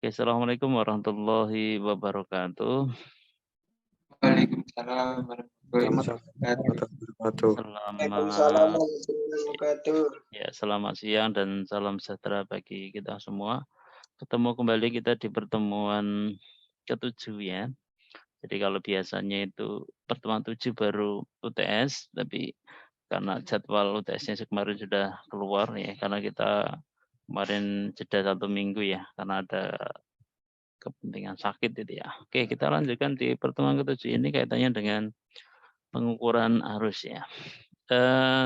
Oke, assalamualaikum warahmatullahi wabarakatuh. Waalaikumsalam warahmatullahi wabarakatuh. Waalaikumsalam Selamat warahmatullahi wabarakatuh. selamat siang dan salam sejahtera bagi kita semua. Ketemu kembali kita di pertemuan ke-7 ya. Jadi kalau biasanya itu pertemuan 7 baru UTS, tapi karena jadwal UTS-nya kemarin sudah keluar ya, karena kita kemarin jeda 1 minggu ya, karena ada kepentingan sakit itu ya. Oke, kita lanjutkan di pertemuan ke-7 ini kaitannya dengan pengukuran arus ya.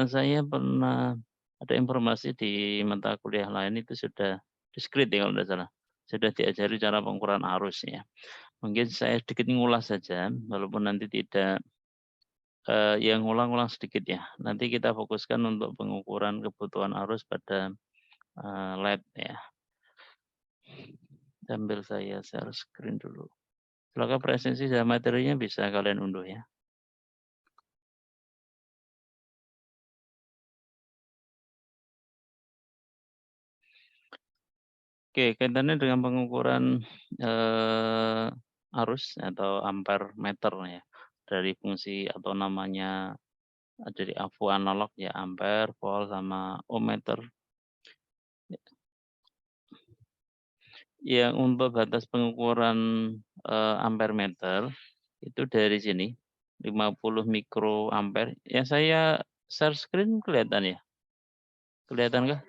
Saya pernah ada informasi di mata kuliah lain itu sudah diskrit ya kalau tidak salah. Sudah diajari cara pengukuran arus ya. Mungkin saya sedikit ngulas saja, walaupun nanti tidak yang ngulang-ngulang sedikit ya. Nanti kita fokuskan untuk pengukuran kebutuhan arus pada LED ya. Sambil saya share screen dulu. Silakan presensi dan materinya bisa kalian unduh ya. Oke, kaitannya dengan pengukuran arus atau ampere meter ya. Dari fungsi atau namanya dari AVO analog ya, ampere, volt, sama ohmmeter. Yang untuk batas pengukuran ampere meter itu dari sini 50 mikroampere. Yang saya share screen kelihatan ya? Kelihatan kah?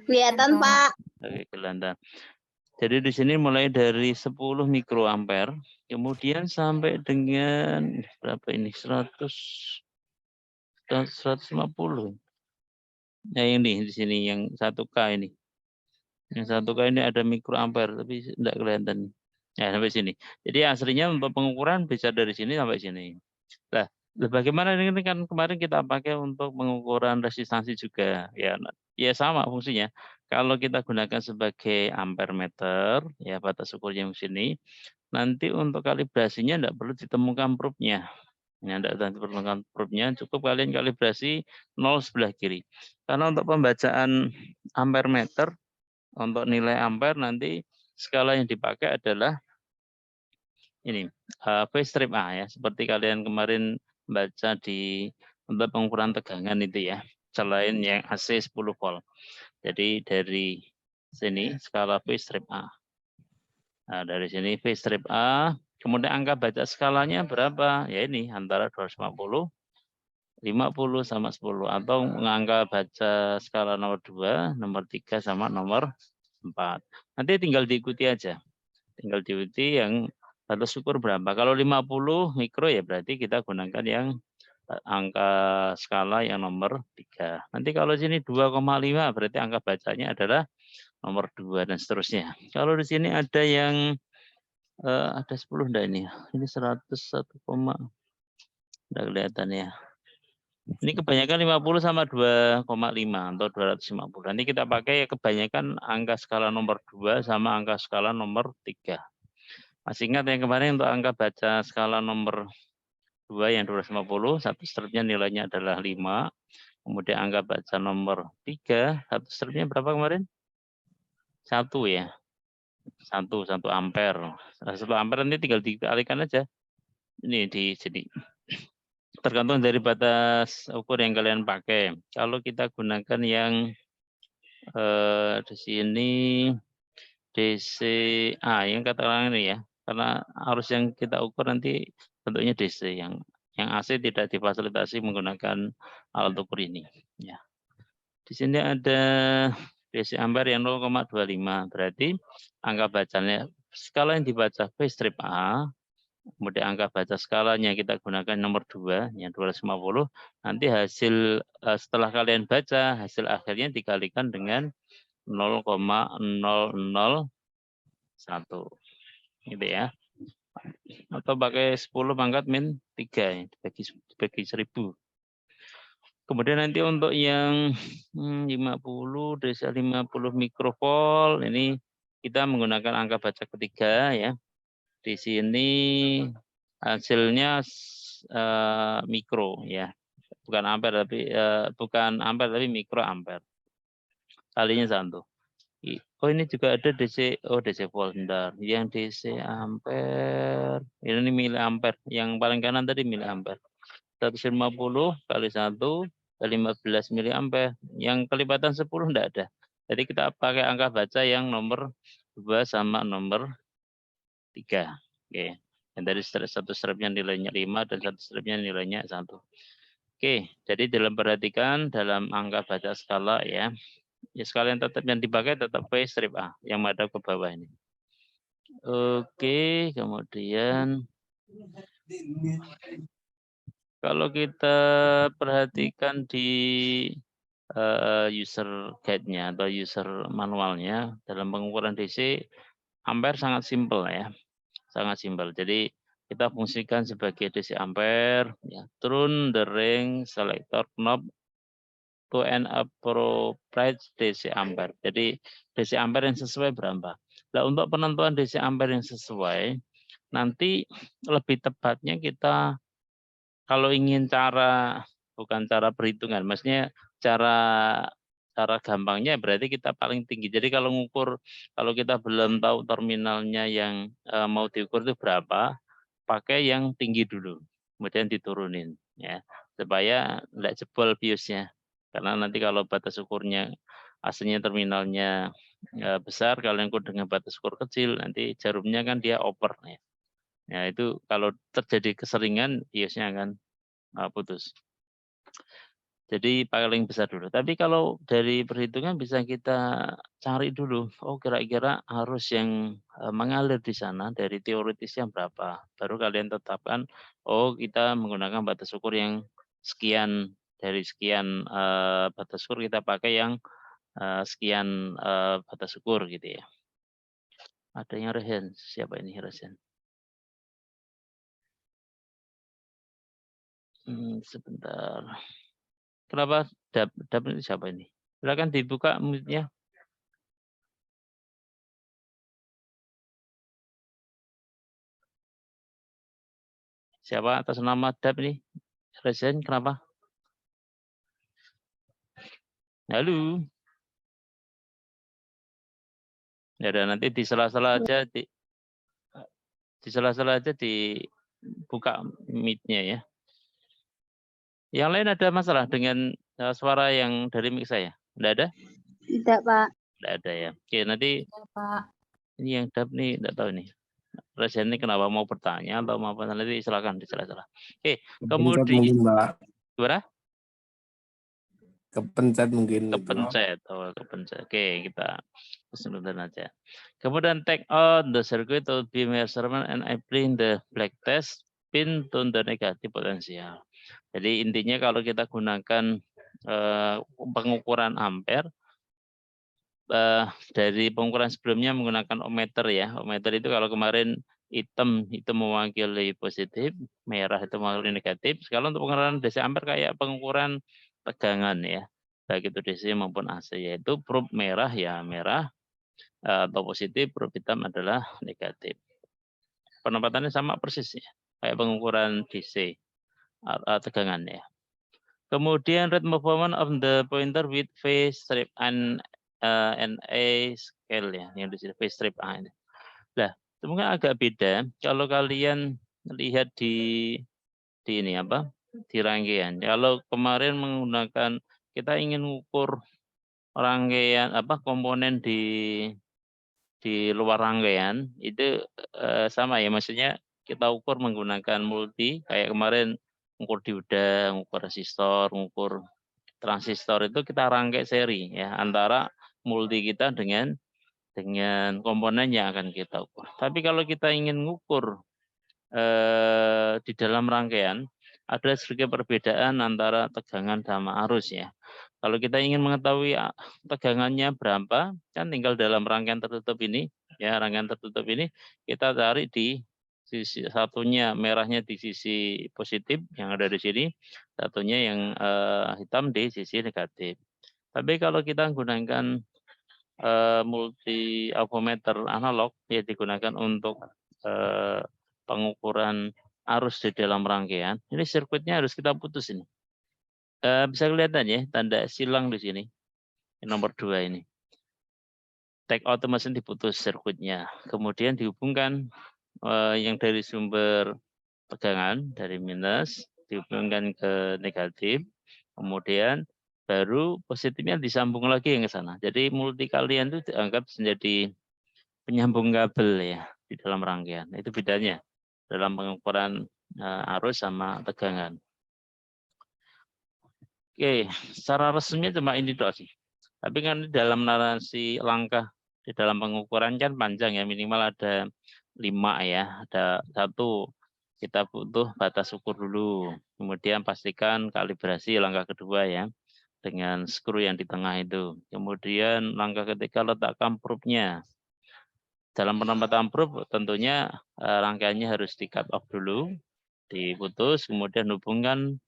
Kelihatan, Pak. Oke, kelihatan. Jadi di sini mulai dari 10 mikroampere, kemudian sampai dengan berapa ini? 150. Nah ini di sini yang 1K ini. Yang 1K ini ada mikroampere tapi tidak kelihatan. Ya sampai sini. Jadi aslinya untuk pengukuran bisa dari sini sampai sini. Nah, bagaimana ini kan kemarin kita pakai untuk pengukuran resistansi juga ya. Ya sama fungsinya. Kalau kita gunakan sebagai ampere meter ya batas ukurnya yang sini, nanti untuk kalibrasinya tidak perlu ditemukan probe-nya. Ya, tidak diperlukan probe-nya, cukup kalian kalibrasi 0 sebelah kiri. Karena untuk pembacaan ampere meter untuk nilai ampere nanti skala yang dipakai adalah ini V strip A ya, seperti kalian kemarin baca di untuk pengukuran tegangan itu ya, selain yang AC 10 volt. Jadi dari sini skala V strip A. Nah, dari sini V strip A, kemudian angka baca skalanya berapa? Ya ini antara 250, 50 sama 10 atau angka baca skala nomor 2, nomor 3 sama nomor 4. Nanti tinggal diikuti aja. Tinggal diikuti yang batas ukur berapa. Kalau 50 mikro ya berarti kita gunakan yang angka skala yang nomor 3. Nanti kalau sini 2,5 berarti angka bacanya adalah nomor 2 dan seterusnya. Kalau di sini ada yang ada 10 enggak ini? Ini 101, enggak kelihatan ya. Ini kebanyakan 50 sama 2,5 atau 250. Nanti kita pakai kebanyakan angka skala nomor 2 sama angka skala nomor 3. Masih ingat yang kemarin untuk angka baca skala nomor 2 yang 250, satu stripnya nilainya adalah 5. Kemudian angka baca nomor 3, satu stripnya berapa kemarin? 1 ya. 1 ampere. 1 ampere nanti tinggal dikalikan aja. Ini di sini. Tergantung dari batas ukur yang kalian pakai. Kalau kita gunakan yang di sini DCA yang katakan ini ya, karena arus yang kita ukur nanti bentuknya DC yang AC tidak difasilitasi menggunakan alat ukur ini. Ya. Di sini ada DC ampere yang 0,25 berarti angka bacanya skala yang dibaca V strip A, kemudian angka baca skalanya kita gunakan nomor 2 yang 250, nanti hasil setelah kalian baca hasil akhirnya dikalikan dengan 0,001 gitu ya, atau pakai 10 pangkat min 3 dibagi 1000. Kemudian nanti untuk yang 50 desa 50 mikrovolt ini kita menggunakan angka baca ketiga ya. Di sini hasilnya mikro ya, bukan ampere tapi mikro ampere. Kalinya 1. Oh ini juga ada DC, oh DC volt, bentar. Yang DC ampere, ini miliampere. Yang paling kanan tadi miliampere. 150 kali 1 kali 15 miliampere. Yang kelipatan 10 enggak ada. Jadi kita pakai angka baca yang nomor 2 sama nomor 3. Oke. Dan dari satu stripnya nilainya 5 dan satu stripnya nilainya 1. Oke, jadi dalam perhatikan dalam angka baca skala ya. Ya sekalian tetap yang dipakai tetap V strip A yang madhab ke bawah ini. Oke, kemudian kalau kita perhatikan di user guide-nya atau user manualnya dalam pengukuran DC ampere sangat simpel ya, sangat simpel. Jadi kita fungsikan sebagai DC ampere, ya, turn the ring selector knob to an appropriate DC ampere. Jadi DC ampere yang sesuai berapa? Nah, untuk penentuan DC ampere yang sesuai, nanti lebih tepatnya kita kalau ingin bukan cara perhitungan, maksudnya cara gampangnya berarti kita paling tinggi. Jadi kalau kalau kita belum tahu terminalnya yang mau diukur itu berapa, pakai yang tinggi dulu, kemudian diturunin ya, supaya tidak jebol biosnya. Karena nanti kalau batas ukurnya aslinya terminalnya besar, kalau yang ukur dengan batas ukur kecil, nanti jarumnya kan dia over ya. Ya itu kalau terjadi keseringan biosnya akan putus. Jadi paling besar dulu. Tapi kalau dari perhitungan bisa kita cari dulu, oh kira-kira arus yang mengalir di sana dari teoritisnya berapa. Baru kalian tetapkan, oh kita menggunakan batas ukur yang sekian, dari sekian batas ukur kita pakai yang sekian batas ukur gitu ya. Ada yang resen, siapa ini resen? Sebentar. Kenapa dap ini siapa ini? Silakan dibuka mute-nya. Siapa atas nama dap ini? Resen, kenapa? Halo. Ya udah nanti di sela-sela aja dibuka mic-nya ya. Yang lain ada masalah dengan suara yang dari mic saya? Enggak ada? Tidak, Pak. Enggak ada ya. Oke, nanti Pak. ini yang dap nih enggak tahu nih. Resen ini kenapa mau bertanya atau mau apa nanti silakan di sela-sela. Oke, kemudian Mungkin, Mbak. gimana? Kepencet mungkin. Kepencet. Oh, kepencet. Oke, kita sebentar aja. Kemudian take out the circuit to be measurement and applying the black test pin to the negative potential. Jadi intinya kalau kita gunakan pengukuran ampere dari pengukuran sebelumnya menggunakan ohmmeter ya. Ohmmeter itu kalau kemarin hitam itu mewakili positif, merah itu mewakili negatif. Kalau untuk pengukuran DC ampere kayak pengukuran tegangan ya, baik itu DC maupun AC, yaitu probe merah ya merah atau positif, probe hitam adalah negatif. Penempatannya sama persis ya, kayak pengukuran DC tegangan ya. Kemudian rate movement of the pointer with phase strip and A scale ya, yang di sini phase strip A ini. Nah, mungkin agak beda kalau kalian lihat di ini apa? Di rangkaian. Kalau kemarin menggunakan kita ingin mengukur rangkaian komponen di luar rangkaian itu sama ya, maksudnya kita ukur menggunakan multi kayak kemarin mengukur dioda, mengukur resistor, mengukur transistor itu kita rangkai seri ya antara multi kita dengan komponen yang akan kita ukur. Tapi kalau kita ingin mengukur di dalam rangkaian ada sedikit perbedaan antara tegangan sama arus ya. Kalau kita ingin mengetahui tegangannya berapa, kan tinggal dalam rangkaian tertutup ini, ya rangkaian tertutup ini kita cari di sisi satunya merahnya di sisi positif yang ada di sini, satunya yang hitam di sisi negatif. Tapi kalau kita menggunakan multi ohmmeter analog, ya digunakan untuk pengukuran arus di dalam rangkaian. Ini sirkuitnya harus kita putus ini. Bisa kelihatan ya tanda silang di sini. Nomor 2 ini. take out mesin diputus sirkuitnya. Kemudian dihubungkan yang dari sumber tegangan dari minus dihubungkan ke negatif. Kemudian baru positifnya disambung lagi yang ke sana. Jadi multi kalian itu dianggap menjadi penyambung kabel ya di dalam rangkaian. Itu bedanya dalam pengukuran arus sama tegangan. Oke, secara resmi cuma ini doang sih. Tapi kan dalam narasi langkah di dalam pengukuran kan panjang ya, minimal ada 5 ya. Ada 1, kita butuh batas ukur dulu. Kemudian pastikan kalibrasi langkah kedua ya, dengan skru yang di tengah itu. Kemudian langkah ketiga letakkan probe-nya. Dalam penempatan probe tentunya rangkaiannya harus di cut off dulu, diputus, kemudian hubungkan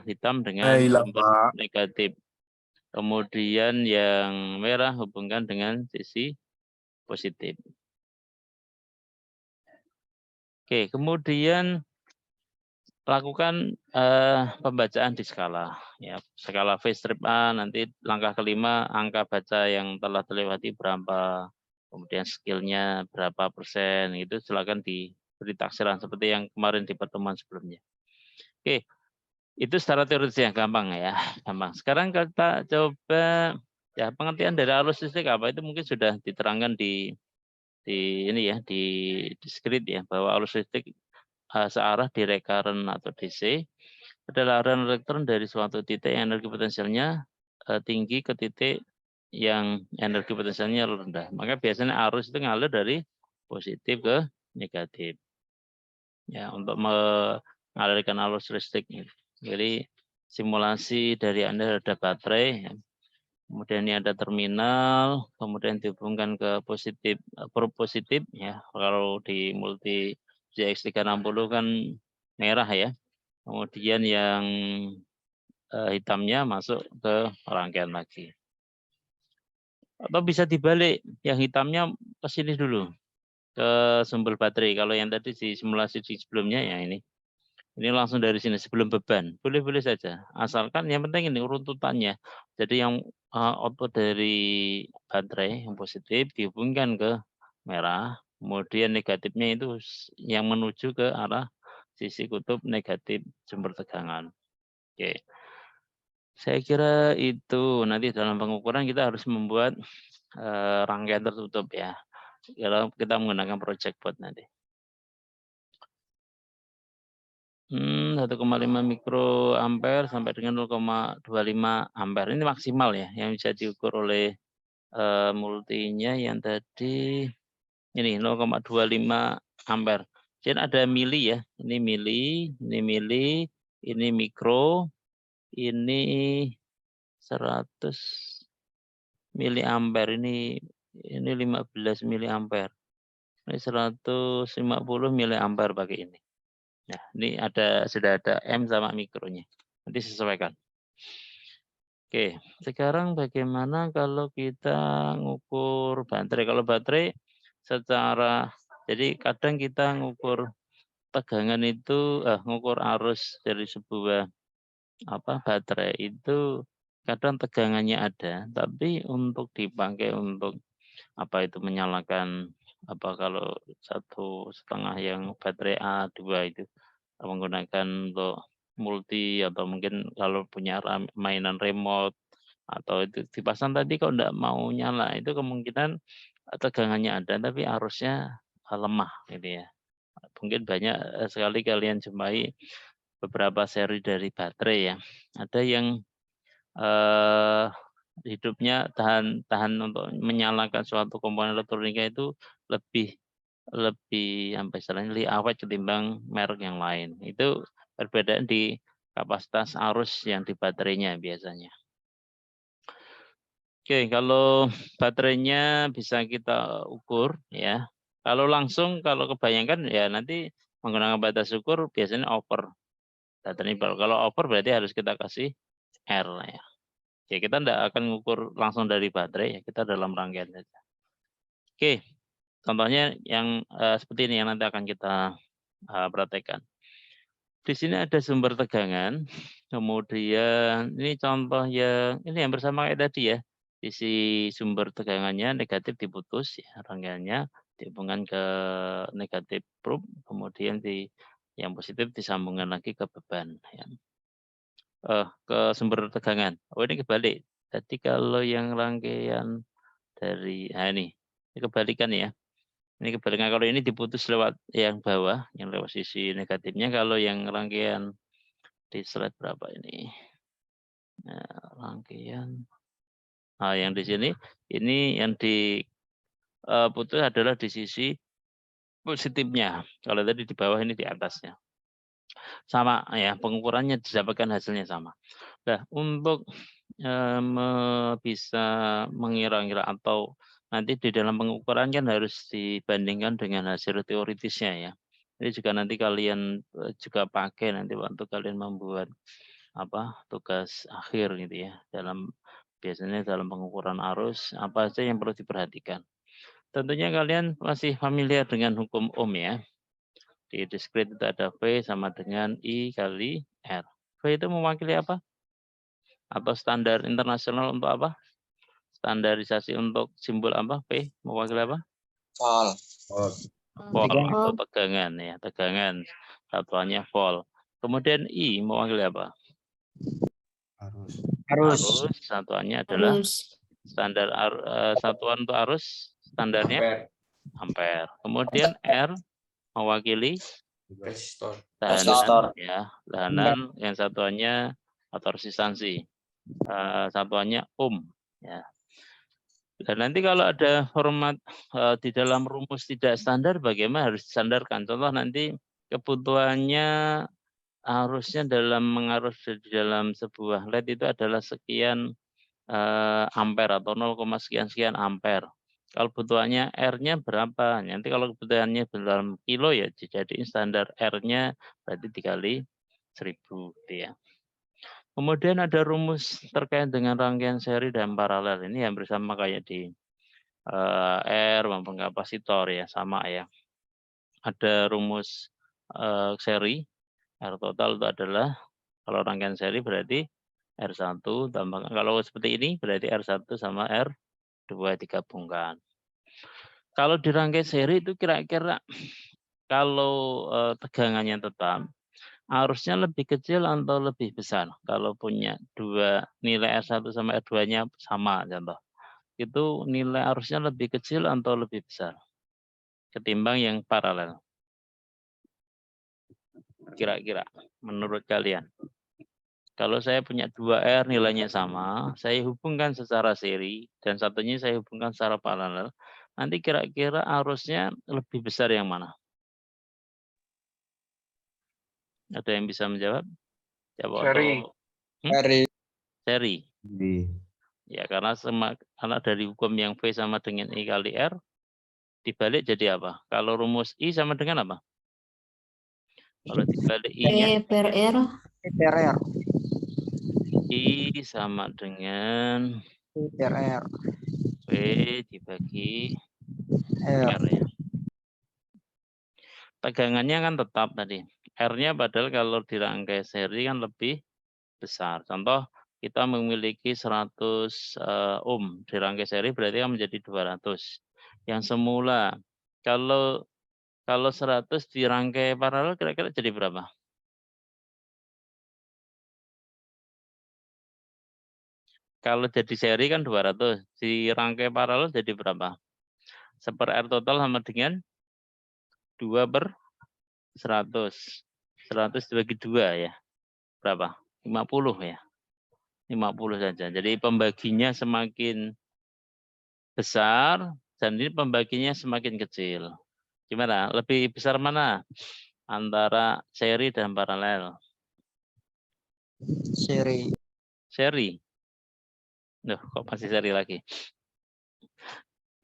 hitam dengan sumber negatif. Kemudian yang merah hubungkan dengan sisi positif. Oke, kemudian lakukan pembacaan di skala. Ya, skala phase strip A, nanti langkah kelima angka baca yang telah terlewati berapa, kemudian skillnya berapa persen, itu silakan diberi taksiran seperti yang kemarin di pertemuan sebelumnya. Oke, itu secara teoritisnya gampang ya, gampang. Sekarang kita coba ya pengertian dari arus listrik apa itu mungkin sudah diterangkan di ini ya, di diskrit ya, bahwa arus listrik searah di recurrent atau DC adalah aliran elektron dari suatu titik yang energi potensialnya tinggi ke titik yang energi potensialnya rendah. Maka biasanya arus itu ngalir dari positif ke negatif. Ya, untuk mengalirkan arus listrik. Jadi simulasi dari Anda ada baterai, ya. Kemudian ini ada terminal, kemudian dihubungkan ke positif, positif ya. Kalau di multi JX360 kan merah ya. Kemudian yang hitamnya masuk ke rangkaian lagi. Atau bisa dibalik, yang hitamnya ke sini dulu, ke sumber baterai. Kalau yang tadi di simulasi di sebelumnya ya ini. Ini langsung dari sini sebelum beban, boleh-boleh saja. Asalkan yang penting ini runtutannya. Jadi yang output dari baterai yang positif dihubungkan ke merah, kemudian negatifnya itu yang menuju ke arah sisi kutub negatif sumber tegangan. Oke. Saya kira itu nanti dalam pengukuran kita harus membuat rangkaian tertutup ya. Kalau kita menggunakan project board nanti. 1,5 mikroampere sampai dengan 0,25 ampere. Ini maksimal ya yang bisa diukur oleh multinya yang tadi ini 0,25 ampere. Jadi ada mili ya. Ini mili, ini mikro, ini 100 miliampere, ini 15 miliampere. Ini 150 miliampere pakai ini. Nah, ini sudah ada M sama mikronya. Nanti sesuaikan. Oke, sekarang bagaimana kalau kita ngukur baterai? Kalau baterai secara, jadi kadang kita ngukur tegangan itu, ngukur arus dari sebuah baterai itu kadang tegangannya ada, tapi untuk dipakai untuk menyalakan kalau 1,5 yang baterai A2 itu menggunakan untuk multi atau mungkin kalau punya mainan remote atau itu dipasang tadi kok enggak mau nyala, itu kemungkinan tegangannya ada tapi arusnya lemah gitu ya. Mungkin banyak sekali kalian jumpai beberapa seri dari baterai ya. Ada yang hidupnya tahan untuk menyalakan suatu komponen elektronika itu lebih lebih awet ketimbang merek yang lain. Itu perbedaan di kapasitas arus yang di baterainya biasanya. Oke, kalau baterainya bisa kita ukur ya. Kalau kebayangkan ya nanti menggunakan batas ukur biasanya over. Baterai kalau over berarti harus kita kasih R ya. Ya kita tidak akan mengukur langsung dari baterai ya, kita dalam rangkaian saja. Oke. Contohnya yang seperti ini yang nanti akan kita praktekkan. Di sini ada sumber tegangan, kemudian ini contoh yang bersama kayak tadi ya. sisi sumber tegangannya negatif diputus ya, rangkaiannya dihubungkan ke negatif probe, kemudian yang positif disambungkan lagi ke beban ya. Ke sumber tegangan. Oh ini kebalik. Jadi kalau yang rangkaian dari ini kebalikan ya. Ini kebalikan, kalau ini diputus lewat yang bawah, yang lewat sisi negatifnya. Kalau yang rangkaian di slide berapa ini? Nah, rangkaian. Nah, yang di sini, ini yang diputus adalah di sisi positifnya. Kalau tadi di bawah, ini di atasnya. Sama ya, pengukurannya didapatkan hasilnya sama. Nah, untuk bisa mengira-ngira atau nanti di dalam pengukuran kan harus dibandingkan dengan hasil teoritisnya ya. Ini juga nanti kalian juga pakai nanti waktu kalian membuat tugas akhir gitu ya. Biasanya dalam pengukuran arus apa saja yang perlu diperhatikan. Tentunya kalian masih familiar dengan hukum Ohm ya. Di diskrit itu ada V sama dengan I kali R. V itu mewakili apa? Atau standar internasional untuk apa? Standarisasi untuk simbol apa? P mewakili apa? Sol. Volt atau tegangan ya, tegangan. Satuannya volt. Kemudian I mewakili apa? Arus. Satuannya adalah standar satuan untuk arus, standarnya ampere. Kemudian R mewakili tahanan ya, tahanan yang satuannya atau resistansi. Satuannya ohm ya. Dan nanti kalau ada format di dalam rumus tidak standar, bagaimana harus disandarkan? Contoh nanti kebutuhannya arusnya dalam mengarus di dalam sebuah LED itu adalah sekian ampere atau 0, sekian ampere. Kalau kebutuhannya R-nya berapa? Nanti kalau kebutuhannya dalam kilo ya dijadiin standar R-nya berarti dikali 1000 gitu ya. Kemudian ada rumus terkait dengan rangkaian seri dan paralel. Ini yang bersama kayak di R maupun kapasitor ya, sama ya. Ada rumus seri, R total itu adalah, kalau rangkaian seri berarti R1 tambah, kalau seperti ini berarti R1 sama R2 digabungkan. Kalau di rangkaian seri itu kira-kira kalau tegangannya tetap, arusnya lebih kecil atau lebih besar? Kalau punya dua nilai R1 sama R2-nya sama contoh. Itu nilai arusnya lebih kecil atau lebih besar ketimbang yang paralel? Kira-kira menurut kalian. Kalau saya punya 2R nilainya sama, saya hubungkan secara seri dan satunya saya hubungkan secara paralel, nanti kira-kira arusnya lebih besar yang mana? Ada yang bisa menjawab? Seri. Seri. Ya, karena dari hukum yang V sama dengan I kali R, dibalik jadi apa? Kalau rumus I sama dengan apa? Kalau dibalik I-nya? Per R. I sama dengan V dibagi R ya. Tegangannya kan tetap tadi. R-nya padahal kalau dirangkai seri kan lebih besar. Contoh kita memiliki 100 ohm dirangkai seri berarti kan menjadi 200. Yang semula kalau 100 dirangkai paralel kira-kira jadi berapa? Kalau jadi seri kan 200, dirangkai paralel jadi berapa? 1/R total sama dengan 2/100. 100 dibagi 2 ya. Berapa? 50 ya. 50 saja. Jadi pembaginya semakin besar dan ini pembaginya semakin kecil. Gimana? Lebih besar mana? Antara seri dan paralel? Seri. Duh, kok masih seri lagi?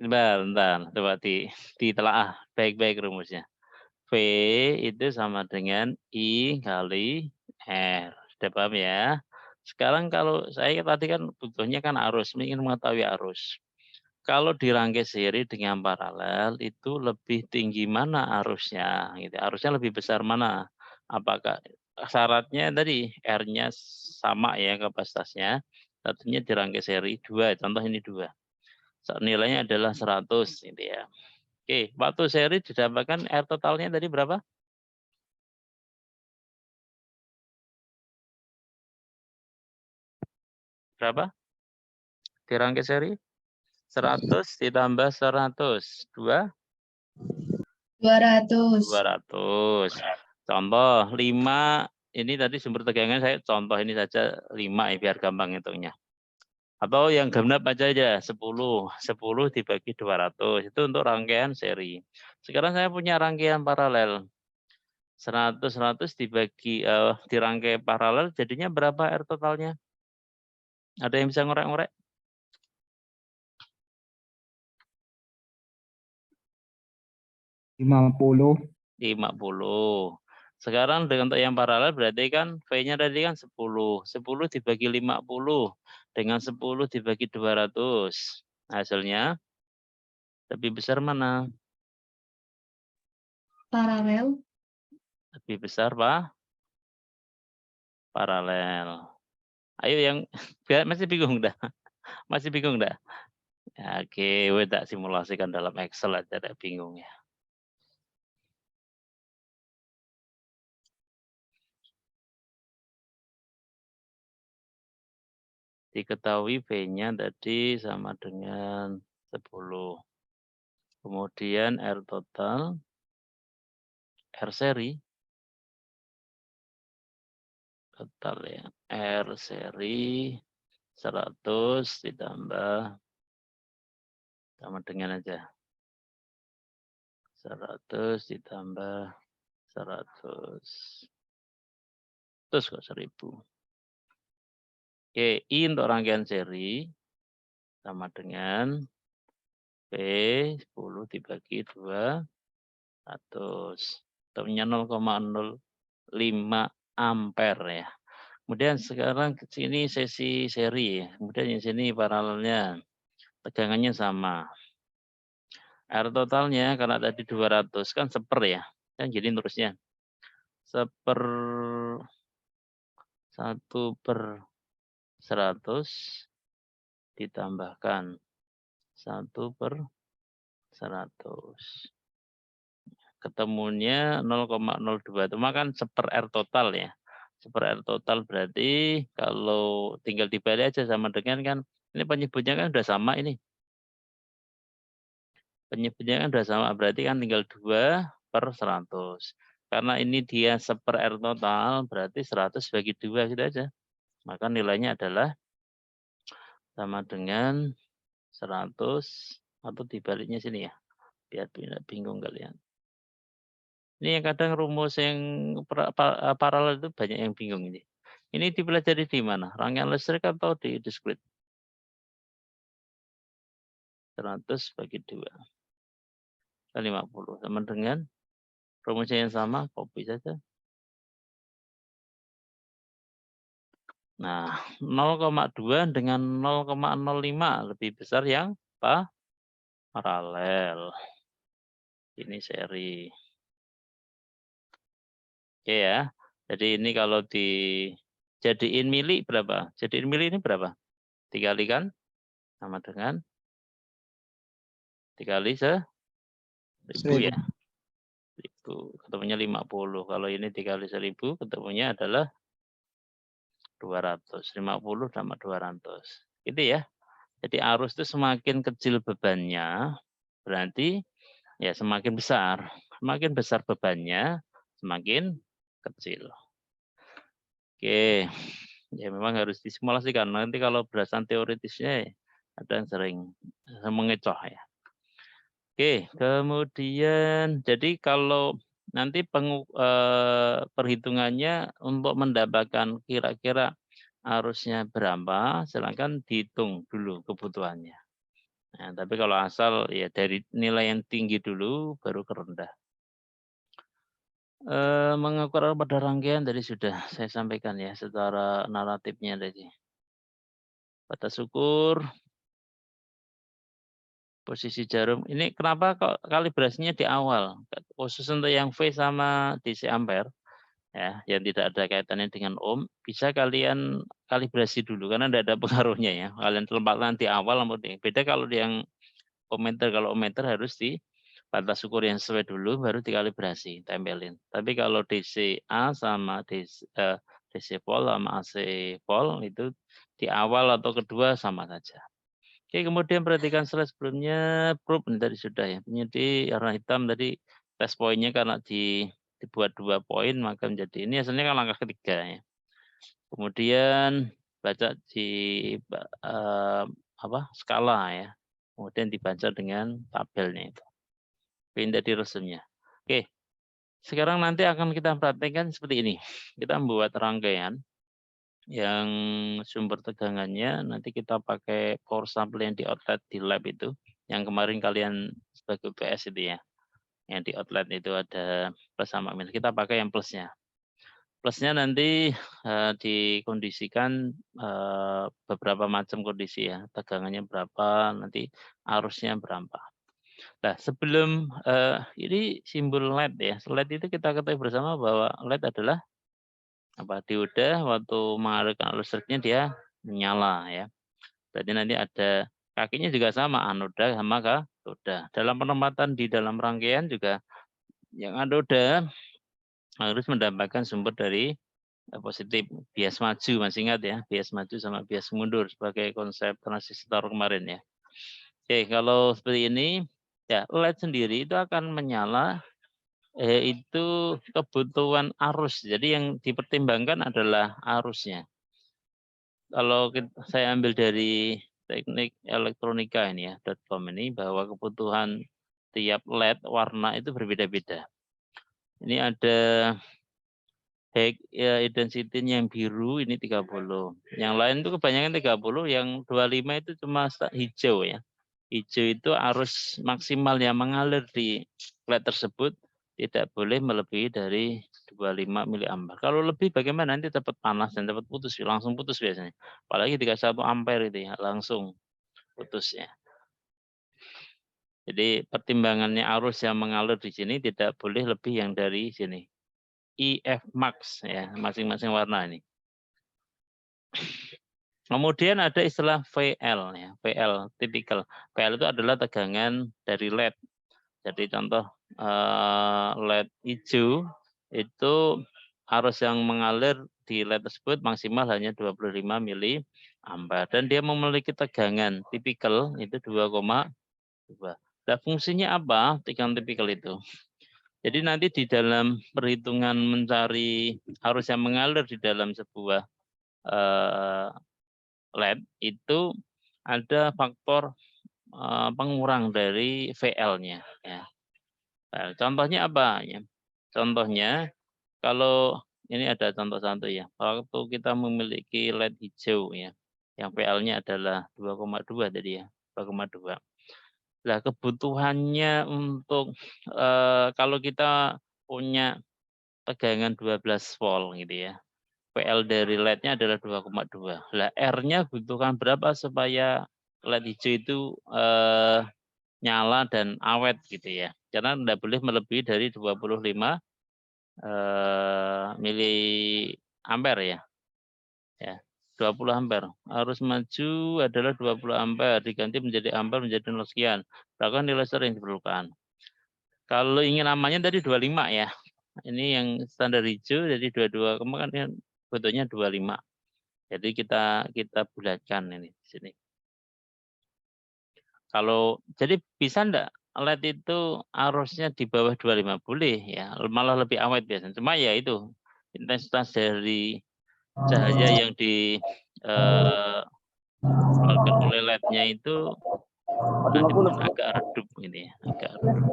Bentar. Coba ditelaah baik-baik rumusnya. V itu sama dengan I kali R. Sudah paham ya? Sekarang kalau saya tadi kan butuhnya kan arus, ingin mengetahui arus. Kalau dirangkai seri dengan paralel itu lebih tinggi mana arusnya? Gitu. Arusnya lebih besar mana? Apakah syaratnya tadi R-nya sama ya kapasitasnya, Satunya dirangkai seri 2, contoh ini 2. Nilainya adalah 100 gitu ya. Oke, waktu seri didapatkan R totalnya tadi berapa? Berapa? Dirangkai seri 100 ditambah 100, 200. 200. Contoh 5, ini tadi sumber tegangan saya contoh ini saja 5 ya, biar gampang hitungnya. Atau yang genap aja 10 dibagi 200 itu untuk rangkaian seri. Sekarang saya punya rangkaian paralel. 100 dibagi dirangkai paralel jadinya berapa R totalnya? Ada yang bisa ngorek-ngorek? 50. 50. Sekarang untuk yang paralel berarti kan V-nya tadi kan 10. 10 dibagi 50 dengan 10 dibagi 200. Hasilnya lebih besar mana? Paralel. Lebih besar, Pak? Paralel. Ayo yang masih bingung dah. Masih bingung dah. Ya, oke, tak simulasikan dalam Excel aja tidak bingung ya. Diketahui V-nya tadi sama dengan 10. Kemudian R total, R seri, total ya, R seri 100 ditambah, sama dengan aja, 100 ditambah 100. Terus kok 1000. Oke, I untuk rangkaian seri sama dengan P 10 dibagi 200. Temunya 0,05 ampere ya. Kemudian sekarang ke sini sesi seri ya. Kemudian di sini paralelnya tegangannya sama. R totalnya karena tadi 200 kan seper ya. Dan jadi terusnya. 1/100 ditambahkan 1/100. Ketemunya 0,02. Cuma kan seper R total ya. Seper R total berarti kalau tinggal dibalik aja sama dengan kan ini penyebutnya kan udah sama ini. Penyebutnya kan udah sama berarti kan tinggal 2/100. Karena ini dia seper R total berarti 100 bagi 2 gitu aja. Maka nilainya adalah sama dengan 100 atau dibaliknya sini ya. Biar tidak bingung kalian. Ini yang kadang rumus yang paralel itu banyak yang bingung ini. Ini dipelajari di mana? Rangkaian listrik atau di diskrit? 100 bagi 2. 50 sama dengan rumusnya yang sama, copy saja. Nah, 0,2 dengan 0,05 lebih besar yang paralel. Ini seri. Oke ya. Jadi ini kalau dijadiin mili berapa? Jadiin mili ini berapa? Dikalikan sama dengan dikali 1000 ya. 1000. Ketemunya 50. Kalau ini dikali 1000 ketemunya adalah 200. 50 sama 200. Gitu ya. Jadi arus itu semakin kecil bebannya berarti ya semakin besar. Semakin besar bebannya semakin kecil. Oke, ya memang harus disimulasikan. Nanti kalau berdasarkan teoritisnya ada yang sering mengecoh ya. Oke, kemudian jadi kalau nanti perhitungannya untuk mendapatkan kira-kira arusnya berapa, silakan dihitung dulu kebutuhannya. Nah, tapi kalau asal ya dari nilai yang tinggi dulu baru ke rendah. Mengukur pada rangkaian tadi sudah saya sampaikan ya secara naratifnya tadi. Batas ukur, posisi jarum. Ini kenapa kok kalibrasinya di awal? Khusus untuk yang V sama DC ampere. ya, yang tidak ada kaitannya dengan ohm, bisa kalian kalibrasi dulu karena tidak ada pengaruhnya ya. Kalian tempatkan di awal, beda kalau yang ohmmeter. Kalau ohmmeter harus di batas ukur yang sesuai dulu, baru dikalibrasi, tempelin. Tapi kalau DC A sama DC volt sama AC volt itu di awal atau kedua sama saja. Oke, kemudian perhatikan slide sebelumnya, proof ini tadi sudah ya. Jadi warna hitam tadi tes poinnya karena dibuat 2 poin maka menjadi ini hasilnya kan langkah ketiga ya. Kemudian baca di skala ya. Kemudian dibaca dengan tabelnya itu. Ini tadi resumnya. Oke. Sekarang nanti akan kita praktekkan seperti ini. Kita membuat rangkaian yang sumber tegangannya nanti kita pakai power supply yang di outlet di lab itu, yang kemarin kalian sebagai PS itu ya, yang di outlet itu ada plus sama minus, kita pakai yang plusnya. Plusnya nanti dikondisikan beberapa macam kondisi ya, tegangannya berapa, nanti arusnya berapa. Nah sebelum ini simbol LED ya, LED itu kita ketahui bersama bahwa LED adalah dioda waktu mengalirkan listriknya dia menyala ya. Berarti nanti ada kakinya juga sama, anoda sama katoda. Dalam penempatan di dalam rangkaian juga yang anoda harus mendapatkan sumber dari positif, bias maju, masih ingat ya, bias maju sama bias mundur sebagai konsep transistor kemarin ya. Oke, kalau seperti ini ya, LED sendiri itu akan menyala itu kebutuhan arus. Jadi yang dipertimbangkan adalah arusnya. Kalau saya ambil dari teknik elektronika ini ya, .com ini, bahwa kebutuhan tiap LED warna itu berbeda-beda. Ini ada intensity yang biru ini 30. Yang lain itu kebanyakan 30, yang 25 itu cuma hijau ya. Hijau itu arus maksimal yang mengalir di LED tersebut tidak boleh melebihi dari 25 mA. Kalau lebih bagaimana? Nanti dapat panas dan dapat putus, langsung putus biasanya. Apalagi 1 ampere itu ya, langsung putus ya. Jadi pertimbangannya arus yang mengalir di sini tidak boleh lebih yang dari sini. IF max ya, masing-masing warna ini. Kemudian ada istilah VL ya, VL tipikal. VL itu adalah tegangan dari LED. Jadi contoh LED hijau itu arus yang mengalir di LED tersebut maksimal hanya 25 mA dan dia memiliki tegangan tipikal itu 2,2. Nah, fungsinya apa tegangan tipikal itu? Jadi nanti di dalam perhitungan mencari arus yang mengalir di dalam sebuah LED itu ada faktor pengurang dari VL-nya. Ya. Nah, contohnya apa? Ya. Contohnya kalau ini ada contoh satu ya. Waktu kita memiliki LED hijau ya, yang VL-nya adalah 2,2 tadi ya, 2,2. Nah, kebutuhannya untuk kalau kita punya tegangan 12 volt gitu ya. PL dari LED-nya adalah 2,2. Lah R-nya butuhkan berapa supaya LED hijau itu nyala dan awet gitu ya. Karena tidak boleh melebihi dari 25 miliampere ya. Ya. 20 ampere. Arus maju adalah 20 ampere diganti menjadi ampere menjadi 0 sekian. Berapa nilai listrik yang diperlukan. Kalau ingin amannya tadi 25 ya. Ini yang standar hijau jadi 22, kemarin butuhnya 25. Jadi kita bulatkan ini di sini. Kalau jadi bisa enggak LED itu arusnya di bawah 25? Boleh ya, malah lebih awet biasanya. Cuma ya itu intensitas dari cahaya yang dikeluarkan oleh LED-nya itu nanti agak redup ini ya, agak redup.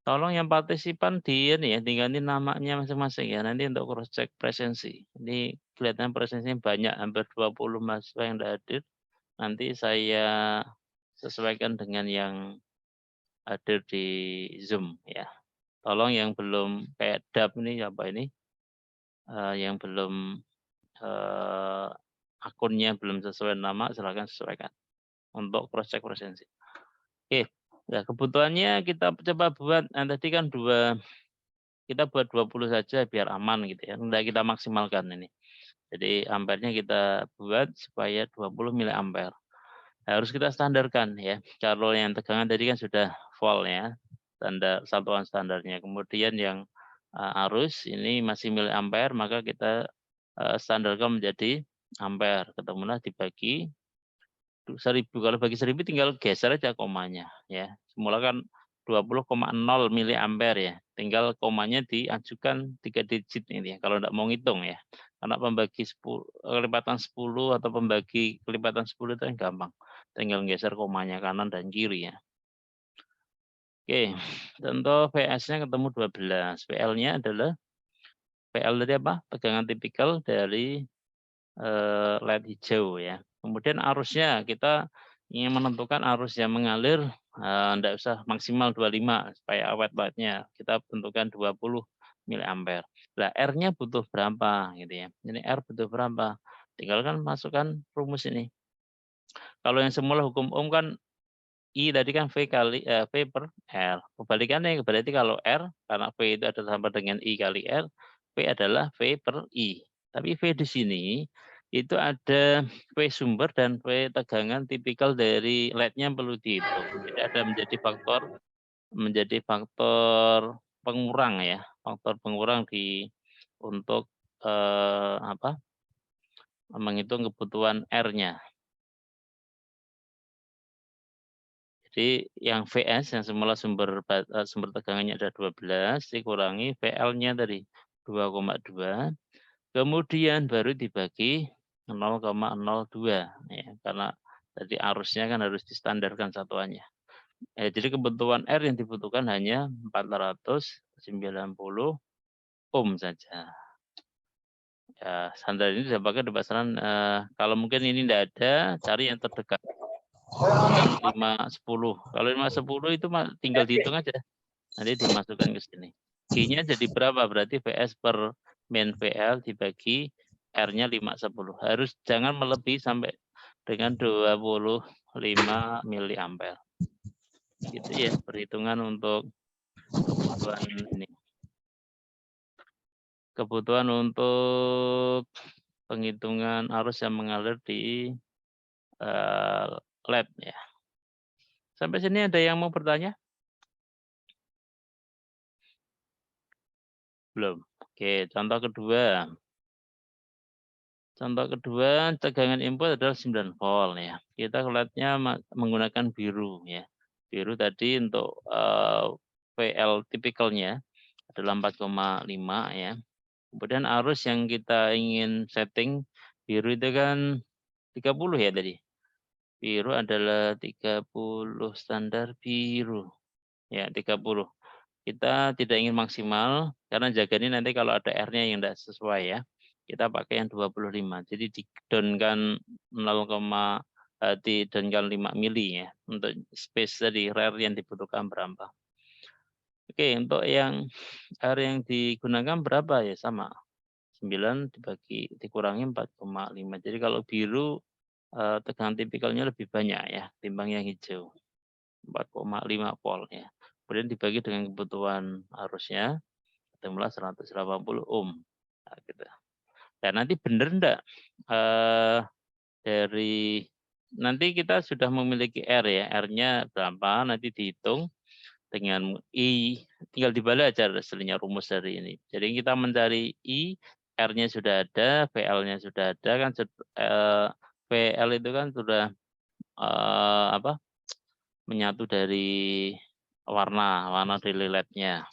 Tolong yang partisipan di ini ya, diganti namanya masing-masing ya. Nanti untuk cross check presensi. Ini kelihatan presensinya banyak, hampir 20 mahasiswa yang tidak hadir. Nanti saya sesuaikan dengan yang hadir di Zoom ya. Tolong yang belum kayak DAP ini apa ini, yang belum akunnya belum sesuai nama, silakan sesuaikan untuk cross check presensi. Oke, Ya, kebutuhannya kita coba buat, tadi kan kita buat 20 saja biar aman gitu ya. Enggak kita maksimalkan ini. Jadi ampernya kita buat supaya 20 miliampere. Harus kita standarkan ya. Kalau yang tegangan tadi kan sudah volt ya. Standar satuan standarnya. Kemudian yang arus ini masih miliampere, maka kita standarkan menjadi ampere. Ketemulah dibagi 1000. Kalau bagi 1000 tinggal geser aja komanya ya. Semula kan 20,0 miliampere ya. Tinggal komanya diajukan 3 digit ini ya. Kalau enggak mau ngitung ya. Karena pembagi 10 kelipatan 10 atau pembagi kelipatan 10 itu yang gampang. Tinggal geser komanya kanan dan kiri ya. Oke, contoh VS-nya ketemu 12. PL-nya adalah PL dari apa? Tegangan tipikal dari LED hijau ya. Kemudian arusnya kita ingin menentukan arus yang mengalir enggak usah maksimal 25 supaya awet lightnya. Kita tentukan 20 miliampere. Lah R-nya butuh berapa gitu ya. Ini R butuh berapa? Tinggal kan masukkan rumus ini. Kalau yang semula hukum Ohm kan I tadi kan V kali V per R. Kebalikannya berarti kalau R karena V itu adalah sama dengan I kali R, V adalah V per I. Tapi V di sini itu ada V sumber dan V tegangan tipikal dari LED-nya perlu dihitung. Jadi ada menjadi faktor pengurang ya, faktor pengurang untuk menghitung kebutuhan R-nya. Jadi yang VS yang semula sumber tegangannya ada 12 dikurangi VL-nya tadi 2,2, kemudian baru dibagi 0,02 ya, karena tadi arusnya kan harus distandarkan satuannya. Jadi kebutuhan R yang dibutuhkan hanya 490 ohm saja. Ya, standar ini dipakai di pasaran kalau mungkin ini tidak ada, cari yang terdekat. 510. Kalau 510 itu tinggal dihitung aja. Nanti dimasukkan ke sini. G-nya jadi berapa? Berarti VS per min VL dibagi R-nya 510. Harus jangan melebihi sampai dengan 25 miliampere. Gitu ya perhitungan untuk kebutuhan ini. Kebutuhan untuk penghitungan arus yang mengalir di LED ya. Sampai sini ada yang mau bertanya? Belum. Oke, contoh kedua. Contoh kedua, tegangan input adalah 9 volt ya. Kita LED-nya menggunakan biru ya. Biru tadi untuk VL tipikalnya adalah 4,5 ya. Kemudian arus yang kita ingin setting biru itu kan 30 ya tadi. Biru adalah 30 standar biru. Ya, 30. Kita tidak ingin maksimal karena jaga ini nanti kalau ada R-nya yang tidak sesuai ya. Kita pakai yang 25. Jadi di-down-kan 5 mili ya untuk space tadi rare yang dibutuhkan berapa. Oke, untuk yang R yang digunakan berapa ya sama. 9 dikurangi 4,5. Jadi kalau biru tegangan tipikalnya lebih banyak ya timbang yang hijau. 4,5 volt ya. Kemudian dibagi dengan kebutuhan arusnya, ketemulah 180 ohm. Nah, gitu. Dan nanti benar enggak dari nanti kita sudah memiliki R ya, R-nya berapa nanti dihitung dengan I, tinggal dibalik aja hasilnya rumus dari ini. Jadi kita mencari I, R-nya sudah ada, VL-nya sudah ada kan VL itu kan sudah menyatu dari warna dari LED-nya.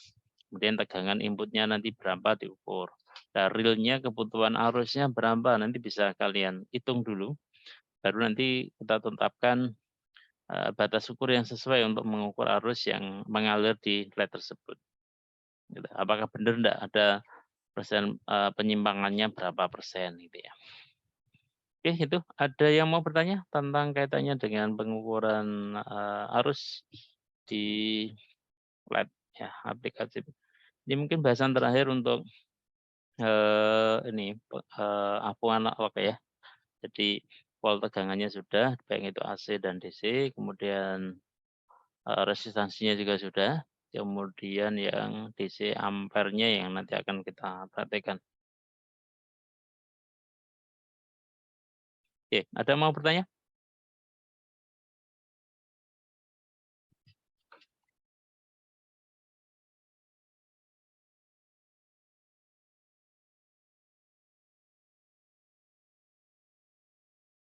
Kemudian tegangan inputnya nanti berapa diukur. Nah, realnya kebutuhan arusnya berapa nanti bisa kalian hitung dulu. Baru nanti kita tetapkan batas ukur yang sesuai untuk mengukur arus yang mengalir di LED tersebut. Apakah benar enggak ada persen penyimpangannya berapa persen gitu ya. Oke, itu ada yang mau bertanya tentang kaitannya dengan pengukuran arus di LED ya aplikasi. Ini mungkin bahasan terakhir untuk ini aku analog ya. Jadi volt tegangannya sudah baik itu AC dan DC, kemudian resistansinya juga sudah, kemudian yang DC ampernya yang nanti akan kita praktekkan. Oke, ada mau bertanya?